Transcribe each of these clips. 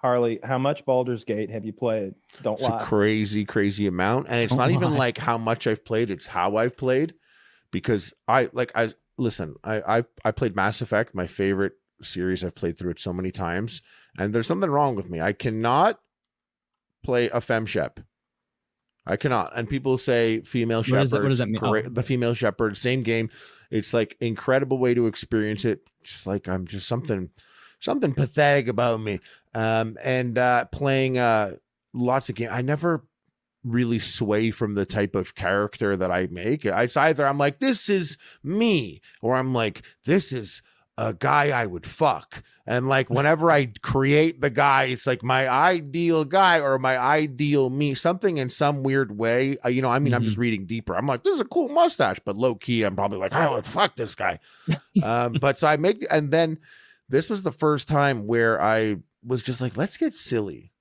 Harley, how much Baldur's Gate have you played? Don't It's lie. a crazy amount, and it's not even like how much I've played; it's how I've played. Because I played Mass Effect, my favorite series. I've played through it so many times, and there's something wrong with me. I cannot play a femshep. I cannot. And people say female shepherd. What does that mean? Great, the female shepherd, same game. It's like incredible way to experience it. Just like I'm just something pathetic about me. And playing lots of games. I never really sway from the type of character that I make. It's either I'm like, this is me, or I'm like, this is a guy I would fuck. And like whenever I create the guy, it's like my ideal guy or my ideal me, something in some weird way. I'm just reading deeper. I'm like, this is a cool mustache, but low key, I'm probably like, I would fuck this guy. But so I make, and then this was the first time where I was just like, let's get silly.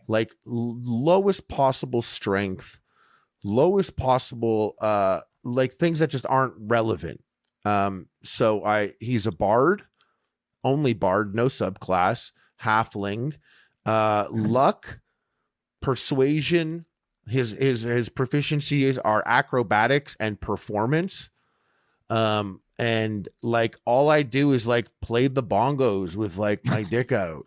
Like lowest possible strength, lowest possible, like things that just aren't relevant. So he's a bard, only bard, no subclass, halfling, luck, persuasion. His proficiencies are acrobatics and performance. And like all I do is like play the bongos with like my dick out.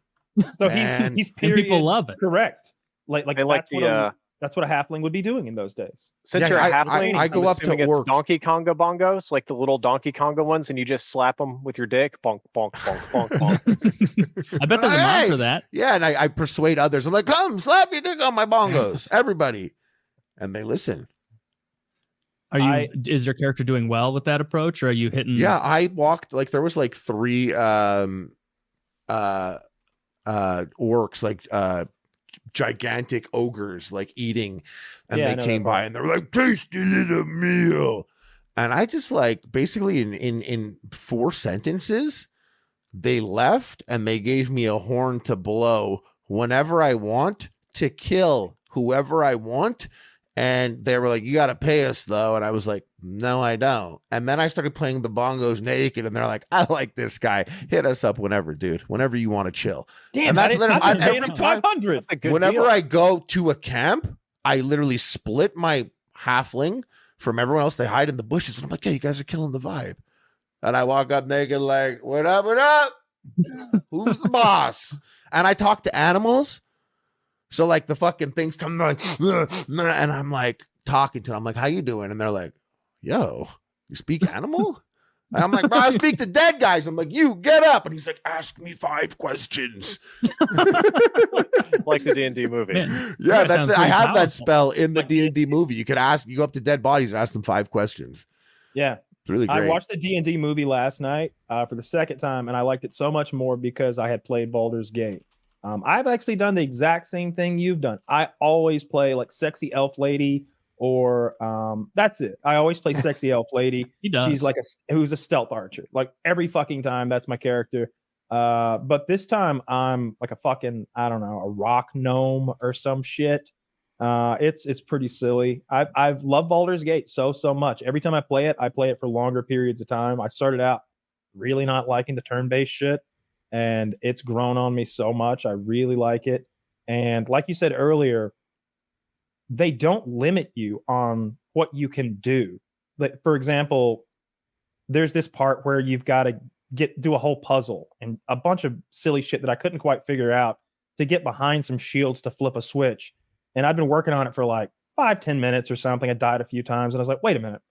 So he's period, and people love it. Correct. That's what a halfling would be doing in those days. Since you're a halfling, I go up to orcs. Donkey Konga bongos, like the little Donkey Konga ones, and you just slap them with your dick. Bonk, bonk, bonk, bonk, bonk. I bet there's a mod for that. Yeah, and I persuade others. I'm like, come, slap your dick on my bongos, everybody, and they listen. Is your character doing well with that approach, or are you hitting? Yeah, I walked like there was like 3 orcs, like gigantic ogres, like eating, and they came by and they were like, tasty little meal. And I just like basically in 4 sentences, they left and they gave me a horn to blow whenever I want, to kill whoever I want. And they were like, you got to pay us though. And I was like, no, I don't. And then I started playing the bongos naked, and they're like, I like this guy. Hit us up whenever, dude. Whenever you want to chill. Damn, and that's every time 500. Whenever I go to a camp, I literally split my halfling from everyone else. They hide in the bushes. And I'm like, hey, you guys are killing the vibe. And I walk up naked like, what up, what up? Who's the boss? And I talk to animals. So like the fucking things come like, and I'm like talking to them. I'm like, how you doing? And they're like, yo, you speak animal? And I'm like, bro, I speak to dead guys. I'm like, you get up. And he's like, ask me 5 questions. Like the D&D movie. Man, yeah, that's it. I have powerful. that spell in the D&D movie. You go up to dead bodies and ask them 5 questions. Yeah. It's really great. I watched the D&D movie last night for the second time, and I liked it so much more because I had played Baldur's Gate. I've actually done the exact same thing you've done. I always play like sexy elf lady, or that's it. I always play sexy elf lady. He does. She's like who's a stealth archer. Like every fucking time, that's my character. But this time I'm like a fucking, I don't know, a rock gnome or some shit. It's pretty silly. I've loved Baldur's Gate so much. Every time I play it for longer periods of time. I started out really not liking the turn-based shit, and it's grown on me so much. I really like it. And like you said earlier, they don't limit you on what you can do. Like, for example, there's this part where you've got to do a whole puzzle and a bunch of silly shit that I couldn't quite figure out to get behind some shields to flip a switch. And I've been working on it for like 5-10 minutes or something. I died a few times and I was like, wait a minute,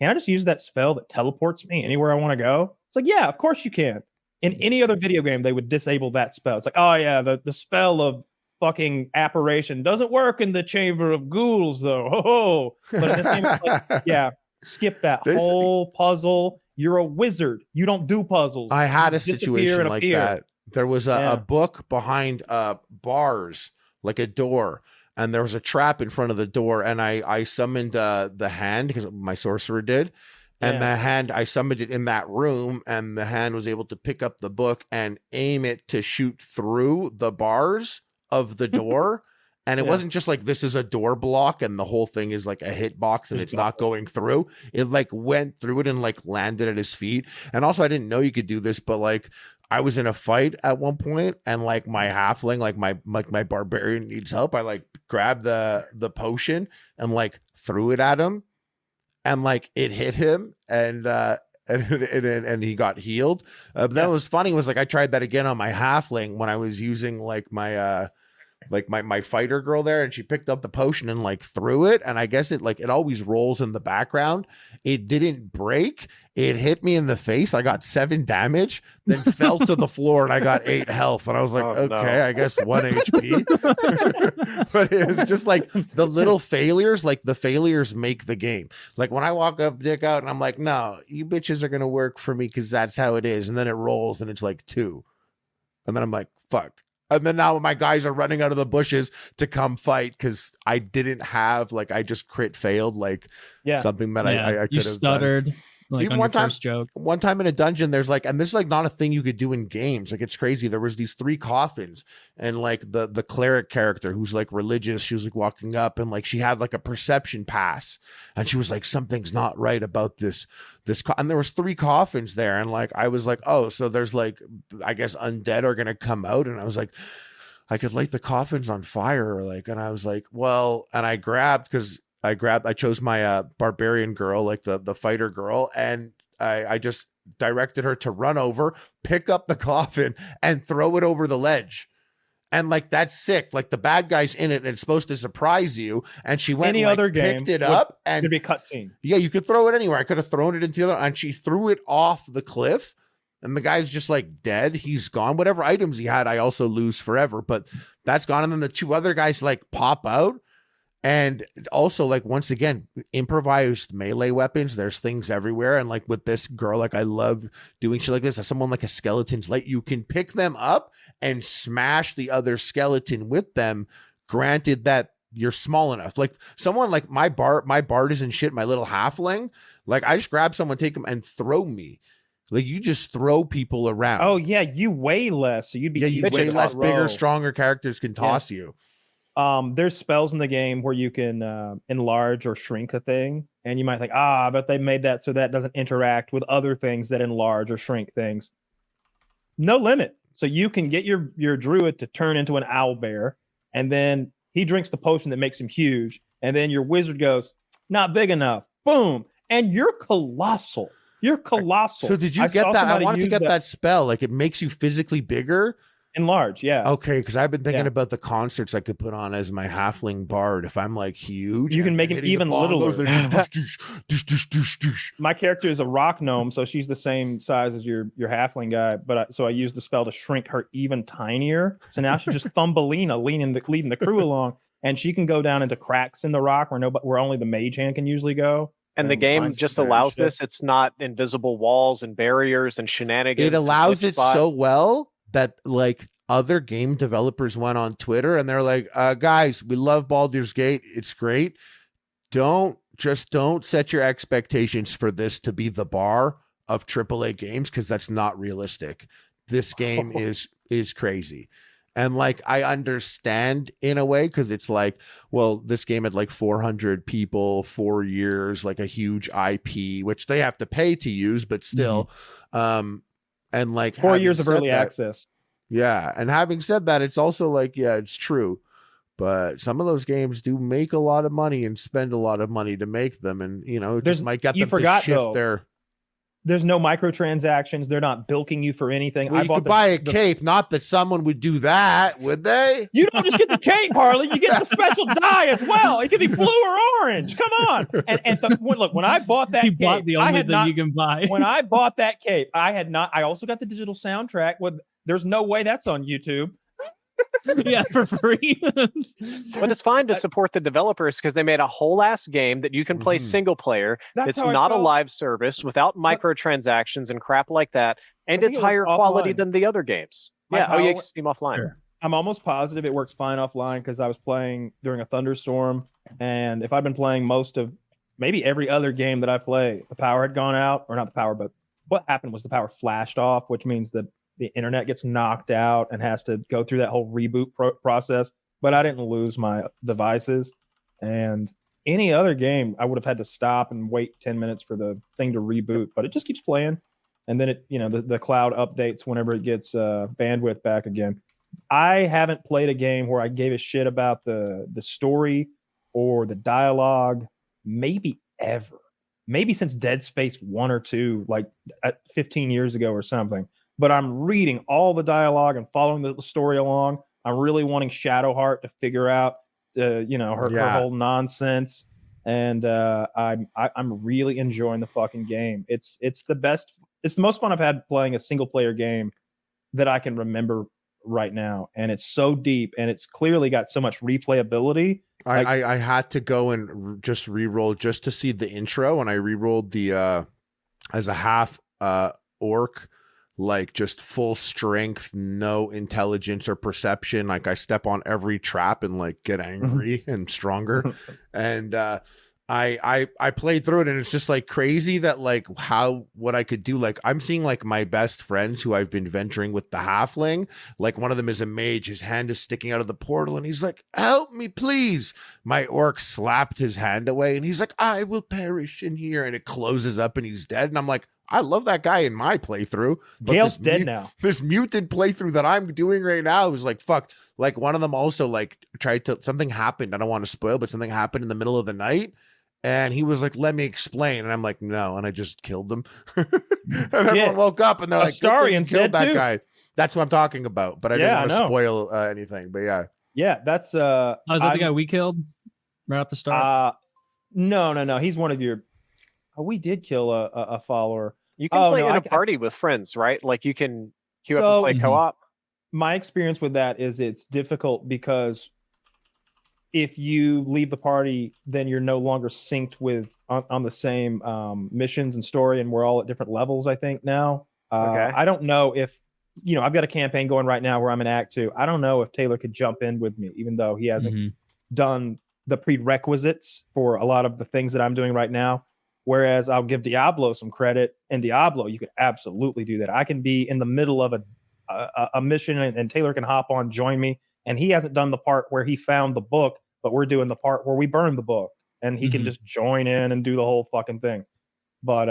can I just use that spell that teleports me anywhere I want to go? It's like, yeah, of course you can. In any other video game, they would disable that spell. It's like, oh yeah, the spell of fucking apparition doesn't work in the chamber of ghouls though. Oh, but in this game, it's like, yeah, skip that whole puzzle. You're a wizard. You don't do puzzles. I had a situation like that. There was a book behind bars, like a door, and there was a trap in front of the door, and I summoned the hand, because my sorcerer did. And the hand, I summoned it in that room, and the hand was able to pick up the book and aim it to shoot through the bars of the door. And it wasn't just like, this is a door block and the whole thing is like a hitbox and it's not going through. It like went through it and like landed at his feet. And also, I didn't know you could do this, but like I was in a fight at one point, and like my halfling, like my barbarian needs help. I like grabbed the potion and like threw it at him, and like it hit him, and and he got healed. But that was funny. Was like I tried that again on my halfling when I was using like my my fighter girl there, and she picked up the potion and like threw it, and I guess it always rolls in the background. It didn't break. It hit me in the face. I got 7 damage, then fell to the floor, and I got 8 health. And I was like, okay, I guess 1 HP. But it was just like the little failures, like the failures make the game. Like when I walk up, dick out, and I'm like, no, you bitches are gonna work for me because that's how it is. And then it rolls, and it's like 2, and then I'm like, fuck. And then now my guys are running out of the bushes to come fight because I didn't have, like, I just crit failed, like something that I could have You stuttered. done. Like Even on one your time, first joke. one time in a dungeon, there's like, and this is like not a thing you could do in games. Like it's crazy. There was these 3 coffins, and like the cleric character who's like religious, she was like walking up, and like she had like a perception pass, and she was like, something's not right about this and there was 3 coffins there, and like I was like, oh, so there's like, I guess undead are gonna come out, and I was like, I could light the coffins on fire, or like, and I was like, well, and I chose my barbarian girl, like the fighter girl, and I just directed her to run over, pick up the coffin, and throw it over the ledge. And like, that's sick. Like the bad guy's in it, and it's supposed to surprise you. And she went, Any and, other like, game picked it up, and it'd be a cutscene. Yeah, you could throw it anywhere. I could have thrown it into the other, and she threw it off the cliff. And the guy's just like dead. He's gone. Whatever items he had, I also lose forever. But that's gone. And then the 2 other guys like pop out. And also, like, once again, improvised melee weapons. There's things everywhere. And like with this girl, like I love doing shit like this. As someone like a skeleton's light, you can pick them up and smash the other skeleton with them. Granted that you're small enough. Like someone like my bard isn't shit. My little halfling, like I just grab someone, take them, and throw me. Like you just throw people around. Oh yeah, you weigh less, so you'd be you way less. Bigger, stronger characters can toss you. There's spells in the game where you can enlarge or shrink a thing, and you might think, but they made that so that doesn't interact with other things that enlarge or shrink things. No limit. So you can get your druid to turn into an owlbear, and then he drinks the potion that makes him huge, and then your wizard goes, not big enough. Boom, and you're colossal. You're colossal. So did you get that? I wanted to get that spell. Like it makes you physically bigger. Enlarge, yeah. Okay, because I've been thinking about the concerts I could put on as my halfling bard. If I'm like huge, you can make it even littler. My character is a rock gnome, so she's the same size as your halfling guy. But so I used the spell to shrink her even tinier. So now she's just Thumbelina leading the crew along, and she can go down into cracks in the rock where only the mage hand can usually go. And the game just allows this. It's not invisible walls and barriers and shenanigans. It allows it so well that like other game developers went on Twitter and they're like, guys, we love Baldur's Gate. It's great. Don't set your expectations for this to be the bar of AAA games, because that's not realistic. This game is crazy. And like, I understand in a way, because it's like, well, this game had like 400 people, 4 years, like a huge IP, which they have to pay to use, but still, and like 4 years of early access. Yeah. And having said that, it's also like, yeah, it's true. But some of those games do make a lot of money and spend a lot of money to make them. And, you know, it just might get them to shift their... There's no microtransactions. They're not bilking you for anything. Well, you could buy a cape. Not that someone would do that, would they? You don't just get the cape, Harley. You get the special dye as well. It could be blue or orange. Come on. And look, when I bought that cape, bought the only thing you can buy. When I bought that cape, I had not. I also got the digital soundtrack. There's no way that's on YouTube. Yeah, for free. But it's fine to support the developers because they made a whole ass game that you can play single player. It's not a live service without microtransactions and crap like that, and it's higher quality than the other games. Yeah, Steam Offline. Sure. I'm almost positive it works fine offline because I was playing during a thunderstorm, and if I'd been playing most of maybe every other game that I play, the power had gone out, or not the power, but what happened was the power flashed off, which means that the internet gets knocked out and has to go through that whole reboot process. But I didn't lose my devices. And any other game, I would have had to stop and wait 10 minutes for the thing to reboot. But it just keeps playing. and then it, the cloud updates whenever it gets bandwidth back again. I haven't played a game where I gave a shit about the story or the dialogue, maybe ever. Maybe since Dead Space 1 or 2, like 15 years ago or something. But I'm reading all the dialogue and following the story along. I'm really wanting Shadowheart to figure out, her whole nonsense. And I'm really enjoying the fucking game. It's the best. It's the most fun I've had playing a single player game that I can remember right now. And it's so deep, and it's clearly got so much replayability. I had to go and just re-roll just to see the intro, and I re-rolled the as a half orc, like just full strength, no intelligence or perception. Like I step on every trap and like get angry and stronger. And I played through it, and it's just like crazy that like what I could do. Like I'm seeing like my best friends who I've been venturing with the halfling. Like one of them is a mage. His hand is sticking out of the portal, and he's like, "Help me, please." My orc slapped his hand away, and he's like, "I will perish in here," and it closes up, and he's dead. And I'm like, I love that guy in my playthrough, but Gale's dead now. This mutant playthrough that I'm doing right now is like, fuck. Like one of them also like something happened. I don't want to spoil, but something happened in the middle of the night. And he was like, "Let me explain." And I'm like, "No." And I just killed them. And everyone woke up, and they're like, Astarian's killed that too. guy. That's what I'm talking about. But I didn't want to spoil anything. But yeah. Yeah, that's is that the guy we killed right at the start? No. He's one of your. Oh, we did kill a follower. You can play in a party with friends, right? Like you can queue up and play co-op. My experience with that is it's difficult because if you leave the party, then you're no longer synced with on the same missions and story, and we're all at different levels, I think, now. Okay. I don't know if, I've got a campaign going right now where I'm in Act 2. I don't know if Taylor could jump in with me, even though he hasn't done the prerequisites for a lot of the things that I'm doing right now. Whereas I'll give Diablo some credit. In Diablo, you could absolutely do that. I can be in the middle of a mission, and Taylor can hop on, join me. And he hasn't done the part where he found the book, but we're doing the part where we burned the book, and he can just join in and do the whole fucking thing. But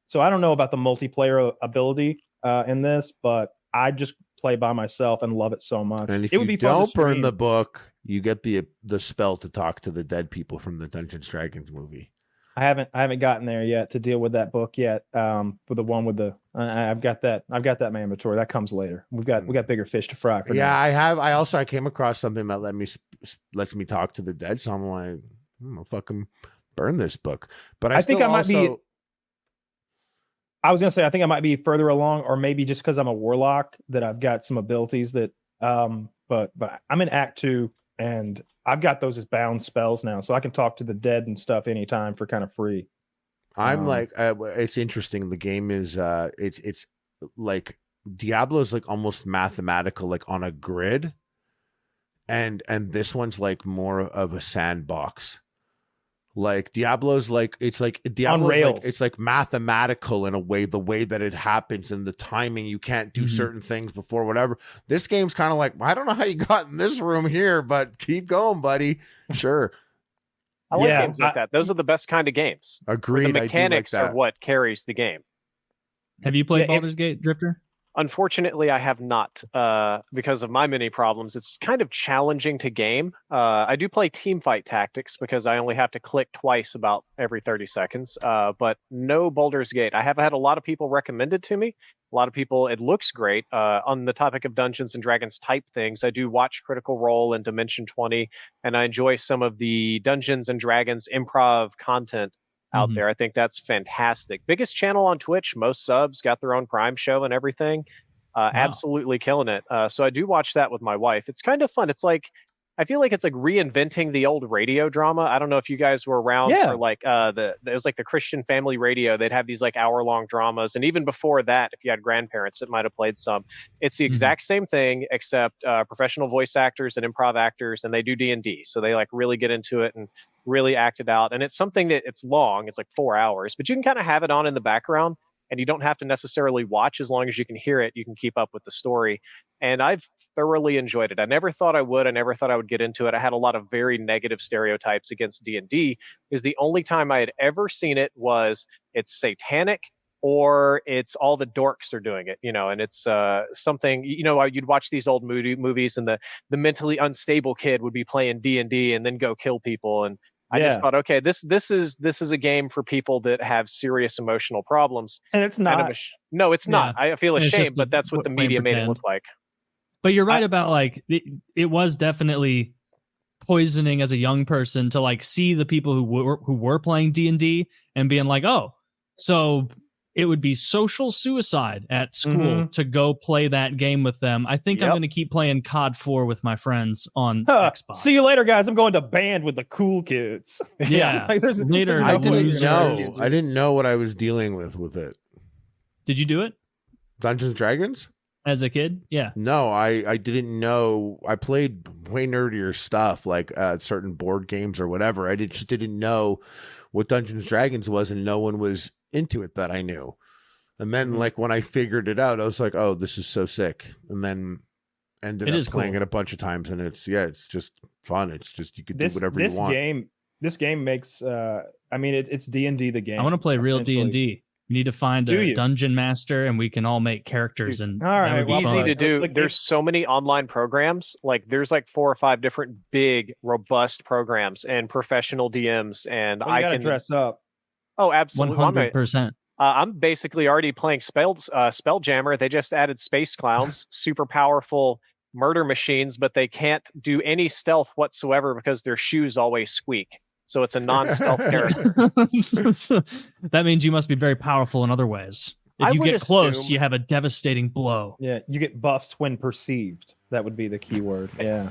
so I don't know about the multiplayer ability in this, but I just play by myself and love it so much. And if it would you be fun don't to stream. burn the book, you get the spell to talk to the dead people from the Dungeons Dragons movie. I haven't gotten there yet to deal with that book yet. With the one with the I've got that in my inventory. That comes later. We got bigger fish to fry. For now. I came across something that lets me talk to the dead. So I'm like, I'm gonna fucking burn this book. But I think I might be. I was gonna say I think I might be further along, or maybe just because I'm a warlock that I've got some abilities that. But I'm in Act 2, and I've got those as bound spells now, so I can talk to the dead and stuff anytime for kind of free. I'm like, it's interesting. The game is, it's like Diablo's like almost mathematical, like on a grid, and this one's like more of a sandbox. Like Diablo's like it's like Diablo's like it's like mathematical in a way, the way that it happens and the timing. You can't do certain things before whatever. This game's kind of like, I don't know how you got in this room here, but keep going, buddy. Sure. I like games like that. Those are the best kind of games. Agreed. The mechanics are what carries the game. Have you played Baldur's Gate, Drifter? Unfortunately, I have not because of my many problems. It's kind of challenging to game. I do play Teamfight Tactics because I only have to click twice about every 30 seconds. But no Baldur's Gate. I have had a lot of people recommend it to me. A lot of people, it looks great. On the topic of Dungeons and Dragons type things, I do watch Critical Role and Dimension 20, and I enjoy some of the Dungeons and Dragons improv content out there. I think that's fantastic. Biggest channel on Twitch, most subs, got their own Prime show and everything. Absolutely killing it. So I do watch that with my wife. It's kind of fun. It's like, I feel like it's like reinventing the old radio drama. I don't know if you guys were around for like it was like the Christian Family Radio. They'd have these like hour-long dramas, and even before that, if you had grandparents that might have played some. It's the exact same thing, except professional voice actors and improv actors, and they do D&D. So they like really get into it and really act it out. And it's something that it's long. It's like 4 hours, but you can kind of have it on in the background. And you don't have to necessarily watch. As long as you can hear it, you can keep up with the story. And I've thoroughly enjoyed it. I never thought I would. I never thought I would get into it. I had a lot of very negative stereotypes against D&D. Is the only time I had ever seen it was it's satanic or it's all the dorks are doing it, and it's something, you'd watch these old movies and the mentally unstable kid would be playing D&D and then go kill people. And I just thought, okay, this is a game for people that have serious emotional problems. And it's not. No, it's not. I feel ashamed, but that's what the media made it look like. But you're right about like it was definitely poisoning as a young person to like see the people who were playing D&D and being like, oh, so it would be social suicide at school to go play that game with them. I think I'm going to keep playing COD 4 with my friends on Xbox. See you later, guys. I'm going to band with the cool kids. Yeah. Like, later. I didn't know what I was dealing with it. Did you do it? Dungeons & Dragons? As a kid? Yeah. No, I didn't know. I played way nerdier stuff like certain board games or whatever. I just didn't know what Dungeons & Dragons was, and no one was into it that I knew. And then like when I figured it out, I was like, oh, this is so sick. And then ended up playing it a bunch of times, and it's just fun. It's just you could do whatever you want. This game makes it's D&D the game. I want to play real D&D. We need to find a dungeon master, and we can all make characters. And all right, easy to do. There's so many online programs. Like there's like 4 or 5 different big, robust programs and professional DMs. And I can dress up. Oh, absolutely, 100%. I'm basically already playing Spelljammer. They just added space clowns, super powerful murder machines, but they can't do any stealth whatsoever because their shoes always squeak. So it's a non-stealth character. That means you must be very powerful in other ways. If you get close, you have a devastating blow. Yeah, you get buffs when perceived. That would be the key word. Yeah.